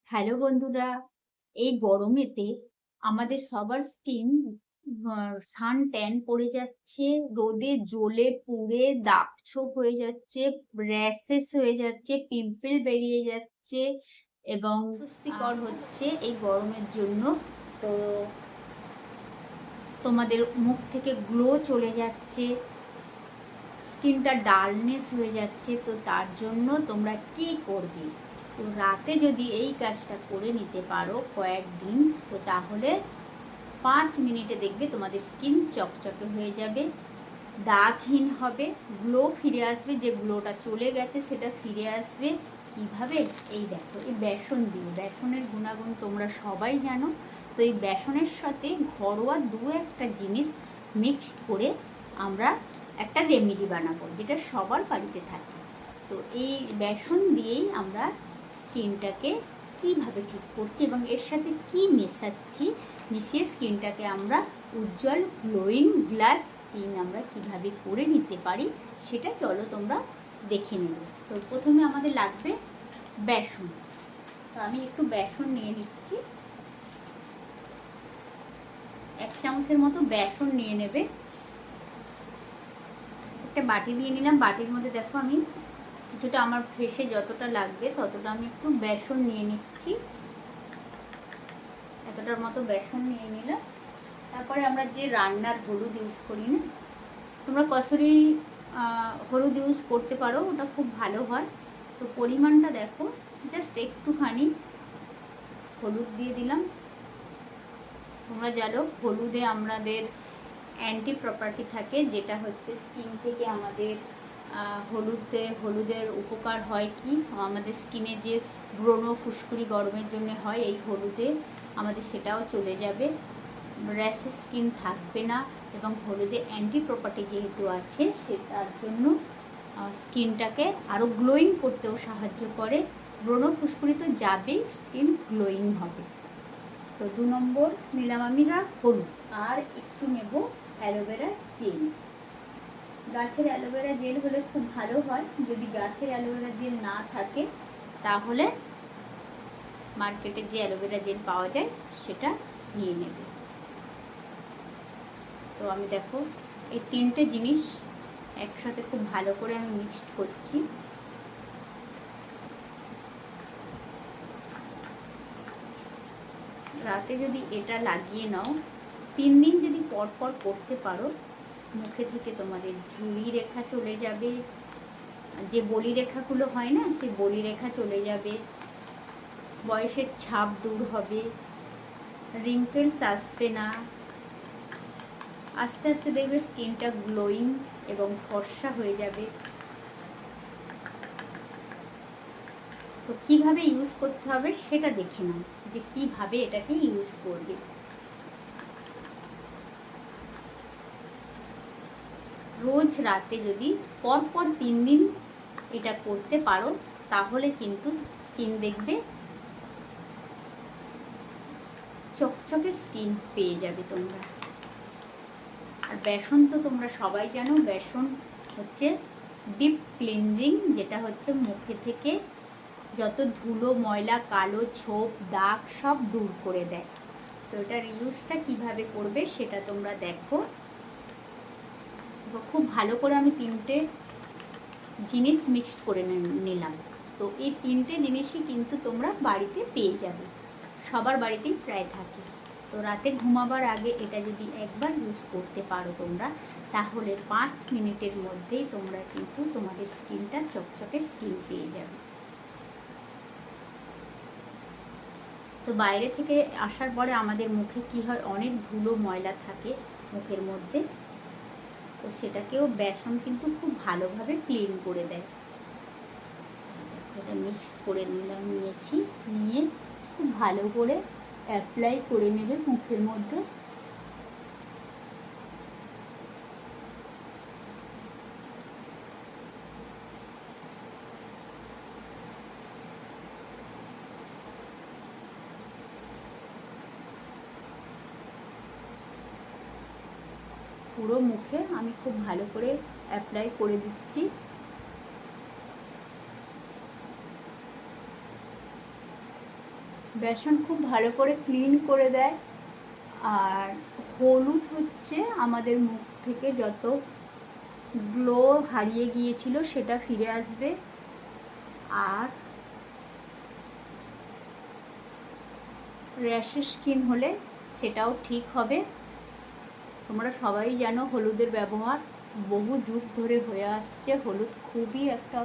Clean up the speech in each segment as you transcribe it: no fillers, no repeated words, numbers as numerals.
Hello বন্ধুরা, এই গরমেতে আমাদের সবার স্কিন সান ট্যান পড়ে যাচ্ছে, রোদে জ্বলে পুড়ে দাগ-ছোপ হয়ে যাচ্ছে, র‍্যাশেস হয়ে যাচ্ছে, পিম্পল বেরিয়ে যাচ্ছে এবং অস্বস্তিকর হচ্ছে এই গরমের জন্য। তো তোমাদের মুখ থেকে গ্লো চলে যাচ্ছে, স্কিনটা ডালনেস হয়ে যাচ্ছে। তো তার জন্য তোমরা কি করবে? তো রাতে যদি এই কাজটা করে নিতে পারো কয়েকদিন, তো তাহলে 5 মিনিটে দেখবে তোমাদের স্কিন চকচকে হয়ে যাবে, দাগহীন হবে, গ্লো ফিরে আসবে। যে গ্লোটা চলে গেছে সেটা ফিরে আসবে। কিভাবে? এই দেখো, এই বেসন দিয়ে, বেসনের গুণাগুণ তোমরা সবাই জানো। তো এই বেসনের সাথে ঘরোয়া একটা জিনিস মিক্সড করে আমরা একটা রেমেডি বানাবো, যেটা সবার বাড়িতে থাকে। তো এই বেসন দিয়েই আমরা স্কিনটাকে কিভাবে ঠিক করছি এবং এর সাথে কি মেশাচ্ছি, মিশিয়ে স্কিনটাকে আমরা উজ্জ্বল গ্লোয়িং গ্লাস স্কিন আমরা কিভাবে করে নিতে পারি, সেটা চলো তোমরা দেখে নেবে। তো প্রথমে আমাদের লাগবে বেসন। তো আমি একটু বেসন নিয়ে নিচ্ছি, 1 চামচের মতো বেসন নিয়ে নেবে। একটা বাটি দিয়ে নিলাম, বাটির মধ্যে দেখো আমি কিছুটা আমার ফেসে যতটা লাগবে ততটা আমি একটু বেসন নিয়ে নিচ্ছি। এতটার মতো বেসন নিয়ে নিলাম। তারপরে আমরা যে রান্নার হলুদ ইউজ করি না, তোমরা কসুরি হলুদ ইউজ করতে পারো, ওটা খুব ভালো হয়। তো পরিমাণটা দেখো, জাস্ট একটুখানি হলুদ দিয়ে দিলাম। তোমরা জানো হলুদে আমাদের অ্যান্টি প্রপার্টি থাকে, যেটা হচ্ছে স্কিন থেকে আমাদের হলুদের উপকার হয় কি, আমাদের স্কিনে যে ব্রণ ফুসকুড়ি গরমের জন্য হয়, এই হলুদে আমাদের সেটাও চলে যাবে, র্যাশেস স্কিন থাকবে না। এবং হলুদে অ্যান্টি প্রপার্টি যেহেতু আছে, সে তার জন্য স্কিনটাকে আরও গ্লোয়িং করতেও সাহায্য করে। ব্রণ ফুসকুড়ি তো যাবেই, স্কিন গ্লোয়িং হবে। তো 2 নম্বর নিলাম আমি হলুদ, আর একটু নেব অ্যালোভেরা জেল। গাছের অ্যালোভেরা জেল হলে খুব ভালো হয়। যদি গাছের অ্যালোভেরা জেল না থাকে তাহলে মার্কেটে যে অ্যালোভেরা জেল পাওয়া যায় সেটা নিয়ে নেবে। তো আমি দেখো এই 3টে জিনিস একসাথে খুব ভালো করে আমি মিক্সড করছি। রাতে যদি এটা লাগিয়ে নাও, 3 দিন যদি পরপর করতে পারো, মুখে থেকে তোমাদের ঝুড়ি রেখা চলে যাবে, যে বলি রেখাগুলো হয় না, সেই বলি রেখা চলে যাবে, বয়সের ছাপ দূর হবে, রিঙ্কেলস আসবে না, আস্তে আস্তে দেখবে স্কিনটা গ্লোয়িং এবং ফর্সা হয়ে যাবে। তো কিভাবে ইউজ করতে হবে সেটা দেখে নাও, যে কিভাবে এটাকে ইউজ করবে। রোজ রাতে যদি পরপর 3 দিন এটা করতে পারো, তাহলে কিন্তু স্কিন দেখবে চকচকে স্কিন পেয়ে যাবে তোমরা। আর বেসন তো তোমরা সবাই জানো, বেসন হচ্ছে ডিপ ক্লিনজিং, যেটা হচ্ছে মুখে থেকে যত ধুলো ময়লা কালো ছোপ দাগ সব দূর করে দেয়। তো এটার ইউজটা কিভাবে করবে সেটা তোমরা দেখো। খুব ভালো করে আমি 3টে জিনিস মিক্সড করে নিলাম। তো এই 3টে জিনিসই কিন্তু তোমরা বাড়িতে পেয়ে যাবে, সবার বাড়িতেই প্রায় থাকে। তো রাতে ঘুমাবার আগে এটা যদি একবার ইউজ করতে পারো তোমরা, তাহলে 5 মিনিটের মধ্যেই তোমরা কিন্তু তোমাদের স্কিনটা চকচকে স্কিন পেয়ে যাবে। তো বাইরে থেকে আসার পরে আমাদের মুখে কি হয়, অনেক ধুলো ময়লা থাকে মুখের মধ্যে, তো সেটাকেও বেসন কিন্তু খুব ভালোভাবে ক্লিন করে দেয়। এটা মিক্সড করে নিয়েছি, নিয়ে খুব ভালো করে অ্যাপ্লাই করে নেবে মুখের মধ্যে। পুরো মুখে আমি খুব ভালো করে অ্যাপ্লাই করে দিচ্ছি। বেসন খুব ভালো করে ক্লিন করে দেয়। আর হলুদ হচ্ছে আমাদের মুখ থেকে যত গ্লো হারিয়ে গিয়েছিল সেটা ফিরে আসবে। আর র্যাশেস স্কিন হলে সেটাও ঠিক হবে। তোমরা সবাই জানো হলুদের ব্যবহার বহু যুগ ধরে হয়ে আসছে। হলুদ খুবই একটা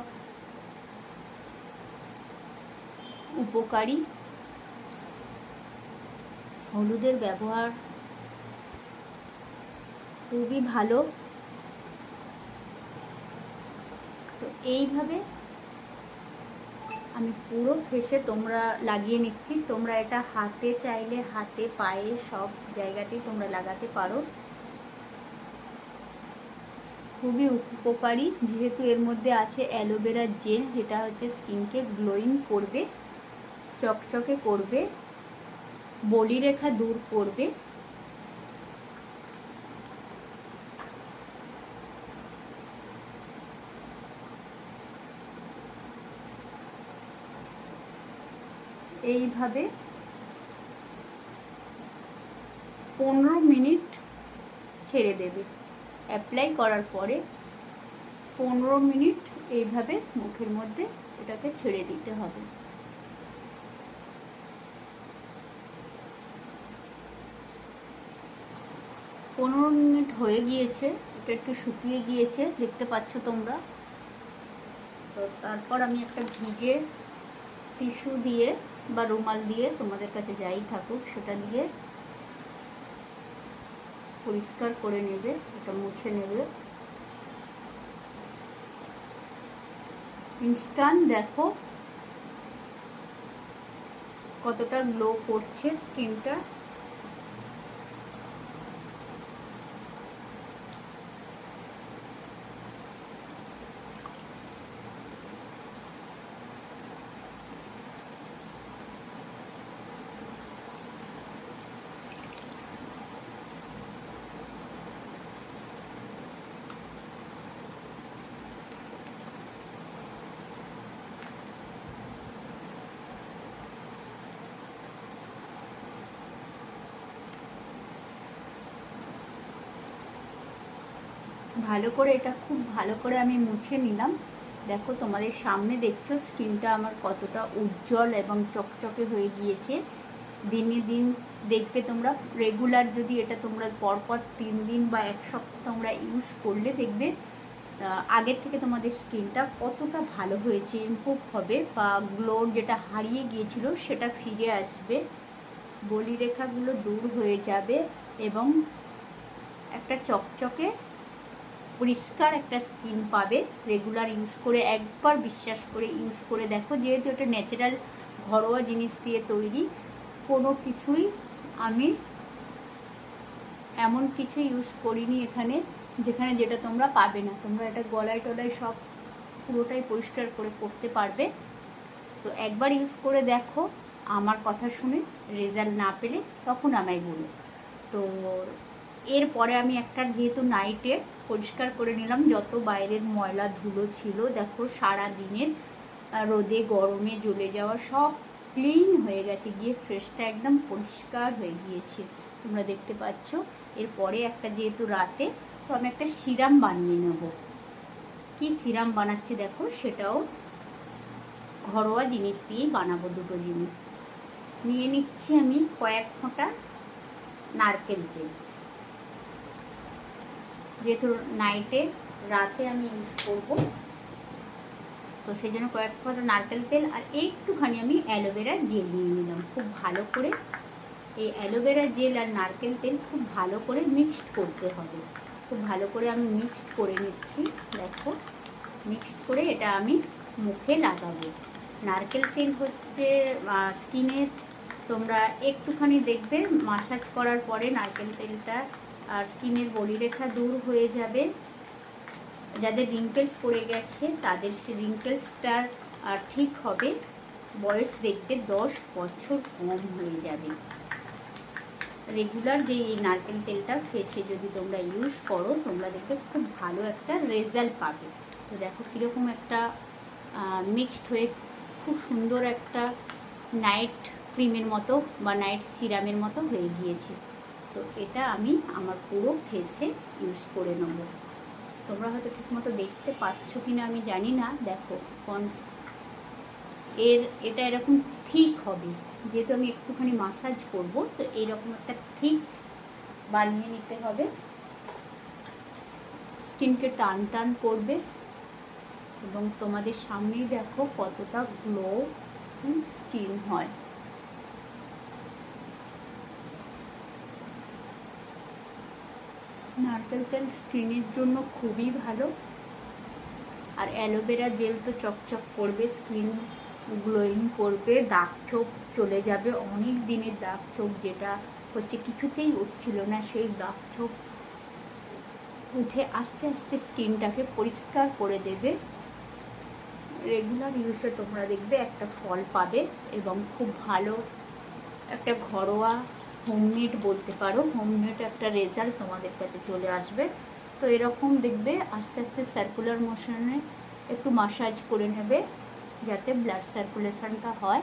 উপকারী। হলুদের ব্যবহার খুবই ভালো। তো এইভাবে আমি পুরো ফেসে তোমরা লাগিয়ে নিচ্ছি। তোমরা এটা হাতে চাইলে হাতে, পায়ে, সব জায়গাতেই তোমরা লাগাতে পারো। খুবই উপকারী, যেহেতু এর মধ্যে আছে অ্যালোভেরা জেল, যেটা হচ্ছে স্কিনকে গ্লোয়িং করবে, চকচকে করবে, বলিরেখা দূর করবে। এইভাবে 15 মিনিট ছেড়ে দেবে। অ্যাপ্লাই করার পরে 15 মিনিট এইভাবে মুখের মধ্যে এটাকে ছেড়ে দিতে হবে। পনেরো মিনিট হয়ে গিয়েছে, এটা একটু শুকিয়ে গিয়েছে, দেখতে পাচ্ছ তোমরা। তো তারপর আমি একটা ভিজে টিস্যু দিয়ে বা রুমাল দিয়ে, তোমাদের কাছে যাই থাকুক সেটা দিয়ে পরিষ্কার করে নেবে, এটা মুছে নেবে। ইনস্ট্যান্ট দেখো কতটা গ্লো করছে স্কিনটা। ভালো করে এটা খুব ভালো করে আমি মুছে নিলাম। দেখো তোমাদের সামনে দেখছো স্কিনটা আমার কতটা উজ্জ্বল এবং চকচকে হয়ে গিয়েছে। দিনে দিন দেখবে তোমরা, রেগুলার যদি এটা তোমরা পরপর 3 দিন বা 1 সপ্তাহ তোমরা ইউজ করলে দেখবে আগের থেকে তোমাদের স্কিনটা কতটা ভালো হয়েছে, ইমপ্রুভ হবে, বা গ্লো যেটা হারিয়ে গিয়েছিল সেটা ফিরে আসবে, বলিরেখাগুলো দূর হয়ে যাবে এবং একটা চকচকে পরিষ্কার একটা স্কিন পাবে। রেগুলার ইউজ করে একবার বিশ্বাস করে ইউজ করে দেখো, যেহেতু এটা ন্যাচারাল ঘরোয়া জিনিস দিয়ে তৈরি, কোনো কিছুই আমি এমন কিছু ইউজ করিনি এখানে যেখানে যেটা তোমরা পাবে না। তোমরা এটা গলায় টলায় সব পুরোটাই পরিষ্কার করে করতে পারবে। তো একবার ইউজ করে দেখো, আমার কথা শুনে রেজাল্ট না পেলে তখন আমায় বলো। তো এরপরে আমি একটা যেহেতু নাইটে পরিষ্কার করে নিলাম যত বাইরের ময়লা ধুলো ছিল। দেখো সারা দিনের রোদে গরমে জ্বলে যাওয়া সব ক্লিন হয়ে গেছে, গিয়ে ফ্রেশটা একদম পরিষ্কার হয়ে গিয়েছে, তোমরা দেখতে পাচ্ছ। এরপরে একটা যেহেতু রাতে, তো আমি একটা সিরাম বানিয়ে নেব। কি সিরাম বানাচ্ছি দেখো, সেটাও ঘরোয়া জিনিস দিয়েই বানাবো। দুটো জিনিস নিয়ে নিচ্ছি আমি, কয়েক ফোঁটা নারকেল তেল, যেহেতু নাইটে রাতে আমি ইউজ করবো, তো সেই জন্য কয়েক ফোঁটা নারকেল তেল আর একটুখানি আমি অ্যালোভেরা জেল নিয়ে নিলাম। খুব ভালো করে এই অ্যালোভেরা জেল আর নারকেল তেল খুব ভালো করে মিক্সড করতে হবে। খুব ভালো করে আমি মিক্সড করে নিচ্ছি। দেখো মিক্সড করে এটা আমি মুখে লাগাবো। নারকেল তেল হচ্ছে স্কিনের, তোমরা একটুখানি দেখবে মাসাজ করার পরে নারকেল তেলটা আর স্কিনের বলিরেখা দূর হয়ে যাবে। যাদের রিঙ্কেলস পড়ে গেছে তাদের সে রিঙ্কেলসটার ঠিক হবে। বয়স দেখবে 10 বছর কম হয়ে যাবে। রেগুলার যে এই নারকেল তেলটা ফেসে যদি তোমরা ইউজ করো, তোমরা দেখবে খুব ভালো একটা রেজাল্ট পাবে। তো দেখো কীরকম একটা মিক্সড হয়ে খুব সুন্দর একটা নাইট ক্রিমের মতো বা নাইট সিরামের মতো হয়ে গিয়েছে। তো এটা আমি আমার পুরো ফেসে ইউজ করে নেব। তোমরা হয়তো ঠিকমতো দেখতে পাচ্ছ কি না আমি জানি না। দেখো এটা এরকম থিক হবে, যেহেতু আমি একটুখানি মাসাজ করব, তো এইরকম একটা থিক বানিয়ে নিতে হবে। স্কিনকে টান টান করবে এবং তোমাদের সামনেই দেখো কতটা গ্লো স্কিন হয়। নারকেল তেল স্কিনের জন্য খুবই ভালো। আর অ্যালোভেরা জেল তো চকচক করবে, স্কিন গ্লোয়িং করবে, দাগ ছোপ চলে যাবে। অনেক দিনের দাগ ছোপ যেটা হচ্ছে কিছুতেই উঠছিল না, সেই দাগ ছোপ উঠে আস্তে আস্তে স্কিনটাকে পরিষ্কার করে দেবে। রেগুলার ইউজে তোমরা দেখবে একটা ফল পাবে এবং খুব ভালো একটা ঘরোয়া হোমমেড বলতে পারো, হোমমেড একটা রেজাল্ট তোমাদের কাছে চলে আসবে। তো এরকম দেখবে আস্তে আস্তে সার্কুলার মোশনে একটু মাসাজ করে নেবে যাতে ব্লাড সার্কুলেশনটা হয়।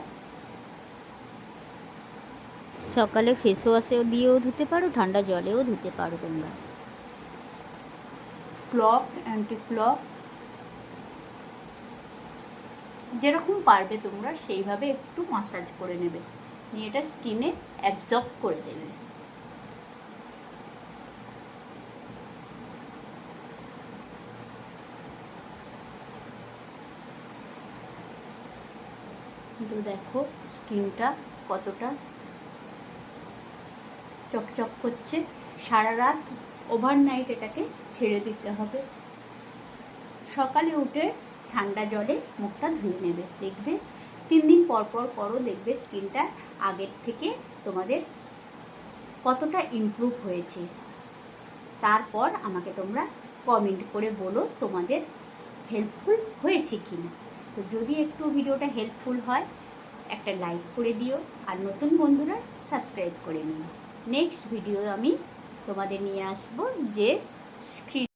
সকালে ফেস ওয়াশেও দিয়েও ধুতে পারো, ঠান্ডা জলেও ধুতে পারো তোমরা। ক্লক, অ্যান্টি ক্লক যেরকম পারবে তোমরা সেইভাবে একটু মাসাজ করে নেবে, নিয়ে এটা স্কিনে অ্যাবজর্ব করে দেবে। কিন্তু দেখো স্কিনটা কতটা চকচক করছে। সারা রাত ওভারনাইট এটাকে ছেড়ে দিতে হবে। সকালে উঠে ঠান্ডা জলে মুখটা ধুয়ে নেবে, দেখবে 3 দিন পর পর করো, দেখবে স্কিনটা আগের থেকে তোমাদের কতটা ইমপ্রুভ হয়েছে। তারপর আমাকে তোমরা কমেন্ট করে বলো তোমাদের হেল্পফুল হয়েছে কি না। তো যদি একটু ভিডিওটা হেল্পফুল হয় একটা লাইক করে দিও, আর নতুন বন্ধুরা সাবস্ক্রাইব করে নিও। নেক্সট ভিডিও আমি তোমাদের নিয়ে আসবো যে স্ক্রিন